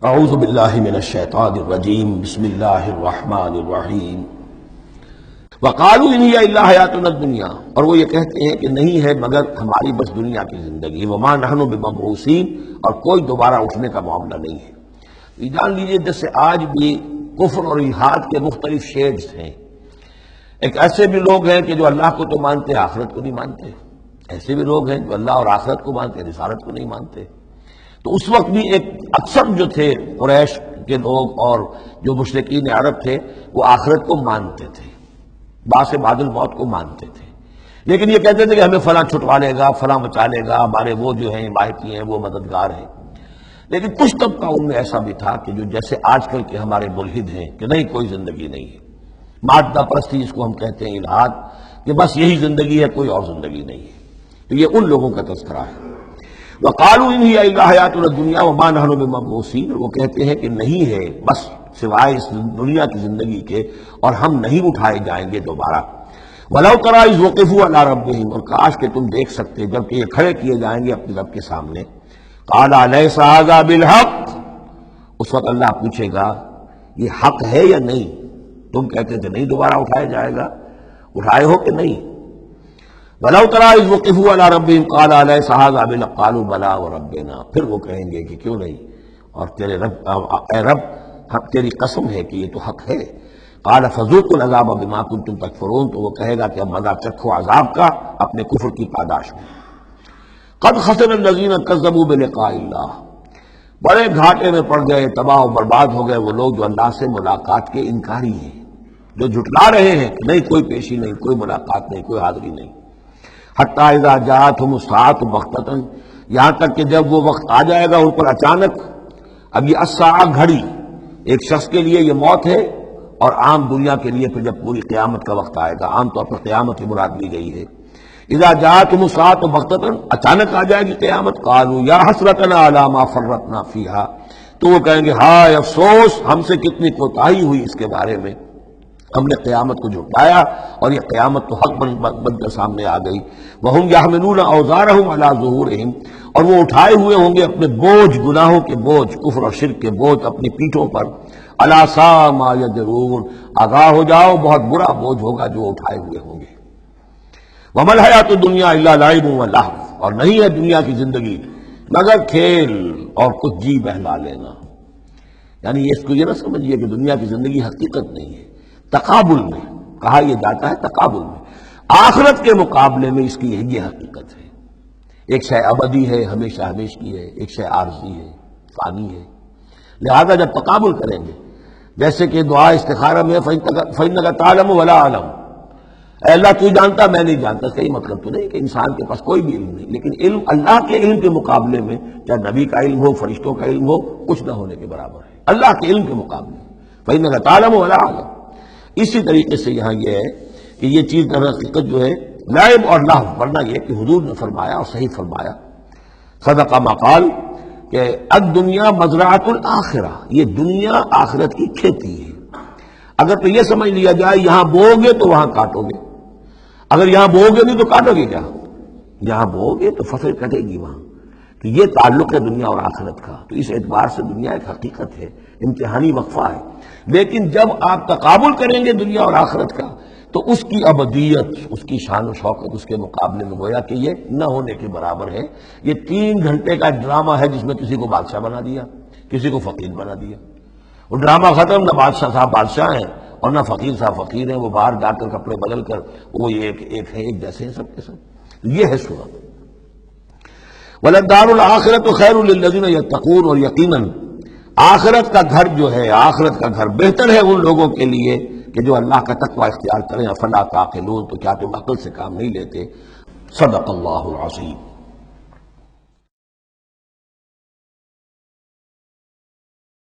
اعوذ باللہ من الشیطان الرجیم بسم اللہ الرحمن الرحیم وقالوا ان ہی الا حیاتنا الدنیا، اور وہ یہ کہتے ہیں کہ نہیں ہے مگر ہماری بس دنیا کی زندگی، وما نحن بمبعوثین، اور کوئی دوبارہ اٹھنے کا معاملہ نہیں ہے۔ یہ جان لیجیے جیسے آج بھی کفر اور الحاد کے مختلف شیڈز ہیں۔ ایک ایسے بھی لوگ ہیں کہ جو اللہ کو تو مانتے آخرت کو نہیں مانتے، ایسے بھی لوگ ہیں جو اللہ اور آخرت کو مانتے رسالت کو نہیں مانتے۔ تو اس وقت بھی ایک اکثر جو تھے قریش کے لوگ اور جو مشرکین عرب تھے وہ آخرت کو مانتے تھے، باس بعد الموت کو مانتے تھے، لیکن یہ کہتے تھے کہ ہمیں فلاں چھٹوا لے گا، فلاں بچا لے گا، ہمارے وہ جو ہیں حمایتی ہیں وہ مددگار ہیں۔ لیکن کچھ طبقہ ان میں ایسا بھی تھا کہ جو جیسے آج کل کے ہمارے ملحد ہیں کہ نہیں کوئی زندگی نہیں ہے، مادہ پرستی جس کو ہم کہتے ہیں الحاد، کہ بس یہی زندگی ہے، کوئی اور زندگی نہیں ہے۔ تو یہ ان لوگوں کا تذکرہ ہے۔ وقالوا ان ہی الا حیاتنا الدنیا وما نحن بمبعوثین، وہ کہتے ہیں کہ نہیں ہے بس سوائے اس دنیا کی زندگی کے، اور ہم نہیں اٹھائے جائیں گے دوبارہ۔ ولو تری اذ وقفوا علی ربہم، اور کاش کہ تم دیکھ سکتے جبکہ یہ کھڑے کیے جائیں گے اپنے رب کے سامنے۔ قال الیس ھذا بالحق، اس وقت اللہ پوچھے گا یہ حق ہے یا نہیں؟ تم کہتے تھے نہیں دوبارہ اٹھایا جائے گا، اٹھائے ہو کہ نہیں؟ وَلَوْ تَرَىٰ إِذْ وُقِفُوا عَلَىٰ رَبِّهِمْ قَالَ أَلَيْسَ هَٰذَا بِالْحَقِّ قَالُوا بَلَىٰ وَرَبِّنَا، پھر وہ کہیں گے کہ کیوں نہیں، اور تیرے رب اے رب تیری قسم ہے کہ یہ تو حق ہے۔ قَالَ فَذُوقُوا الْعَذَابَ بِمَا كُنتُمْ تَكْفُرُونَ، تو وہ کہے گا کہ اب مزہ چکھو عذاب کا اپنے کفر کی پاداش میں۔ قَدْ خَسِرَ الَّذِينَ كَذَّبُوا بِلِقَاءِ اللَّهِ، بڑے گھاٹے میں پڑ گئے، تباہ و برباد ہو گئے وہ لوگ جو اللہ سے ملاقات کے انکاری ہیں، جو جھٹلا رہے ہیں کہ نہیں کوئی پیشی نہیں، کوئی ملاقات نہیں، کوئی حاضری نہیں۔ حتیٰ اذا جاءتهم الساعة بغتة، یہاں تک کہ جب وہ وقت آ جائے گا ان پر اچانک۔ اب یہ الساعہ گھڑی ایک شخص کے لیے یہ موت ہے، اور عام دنیا کے لیے پھر جب پوری قیامت کا وقت آئے گا، عام طور پر قیامت کی مراد لی گئی ہے۔ اذا جاءتهم الساعة بغتة، اچانک آ جائے گی قیامت۔ قالوا یا حسرتنا علی ما فرطنا فیہا، تو وہ کہیں گے ہائے افسوس ہم سے کتنی کوتاہی ہوئی اس کے بارے میں، ہم نے قیامت کو جھٹلایا اور یہ قیامت تو حق بن کر سامنے آ گئی۔ وَهُمْ يَحْمِلُونَ أَوْزَارَهُمْ عَلَىٰ ظُهُورِهِمْ، اور وہ اٹھائے ہوئے ہوں گے اپنے بوجھ، گناہوں کے بوجھ، کفر اور شرک کے بوجھ اپنی پیٹھوں پر۔ أَلَا سَاءَ مَا يَزِرُونَ، آگاہ ہو جاؤ بہت برا بوجھ ہوگا جو اٹھائے ہوئے ہوں گے۔ وَمَا الْحَيَاةُ الدُّنْيَا إِلَّا لَعِبٌ وَلَهْوٌ، اور نہیں ہے دنیا کی زندگی مگر کھیل اور کچھ جی بہلا لینا۔ یعنی اس کو یہ نہ سمجھیے کہ دنیا کی زندگی حقیقت نہیں ہے، تقابل میں کہا یہ جاتا ہے، تقابل میں آخرت کے مقابلے میں اس کی یہ حقیقت ہے۔ ایک شے ابدی ہے، ہمیشہ ہمیش کی ہے، ایک شے عارضی ہے، فانی ہے۔ لہذا جب تقابل کریں گے، جیسے کہ دعا استخارہ میں فَإِنَّكَ تَعْلَمُ وَلَا أَعْلَمُ، اے اللہ تو جانتا میں نہیں جانتا، اس کا یہ مطلب تو نہیں کہ انسان کے پاس کوئی بھی علم نہیں، لیکن علم اللہ کے علم کے مقابلے میں، چاہے نبی کا علم ہو، فرشتوں کا علم ہو، کچھ نہ ہونے کے برابر ہے اللہ کے علم کے مقابلے۔ فَإِنَّكَ تَعْلَمُ وَلَا أَعْلَمُ، اسی طریقے سے یہاں یہ ہے کہ یہ چیز در حقیقت جو ہے لعب اور لہو، ورنہ یہ کہ حضور نے فرمایا اور صحیح فرمایا، صدق ما قال، کہ الدنیا مزرعۃ الآخرہ، یہ دنیا آخرت کی کھیتی ہے۔ اگر تو یہ سمجھ لیا جائے یہاں بو گے تو وہاں کاٹو گے، اگر یہاں بو گے نہیں تو کاٹو گے کیا؟ یہاں بو گے تو فصل کٹے گی وہاں۔ تو یہ تعلق ہے دنیا اور آخرت کا، تو اس اعتبار سے دنیا ایک حقیقت ہے، امتحانی وقفہ ہے۔ لیکن جب آپ تقابل کریں گے دنیا اور آخرت کا تو اس کی ابدیت، اس کی شان و شوکت اس کے مقابلے میں گویا کہ یہ نہ ہونے کے برابر ہے۔ یہ 3 گھنٹے کا ڈرامہ ہے جس میں کسی کو بادشاہ بنا دیا، کسی کو فقیر بنا دیا۔ وہ ڈرامہ ختم، نہ بادشاہ صاحب بادشاہ ہیں اور نہ فقیر صاحب فقیر ہیں، وہ باہر جا کر کپڑے بدل کر وہ ایک ہے، ایک جیسے ہیں سب کے سب۔ یہ ہے صورت۔ وَلَلدَّارُ الْآخِرَةُ خَيْرٌ لِّلَّذِينَ يَتَّقُونَ، اور یقیناً آخرت کا گھر جو ہے، آخرت کا گھر بہتر ہے ان لوگوں کے لیے کہ جو اللہ کا تقوی اختیار کریں۔ افلا تعقلون، تو کیا تم عقل سے کام نہیں لیتے؟ صدق اللہ العظیم۔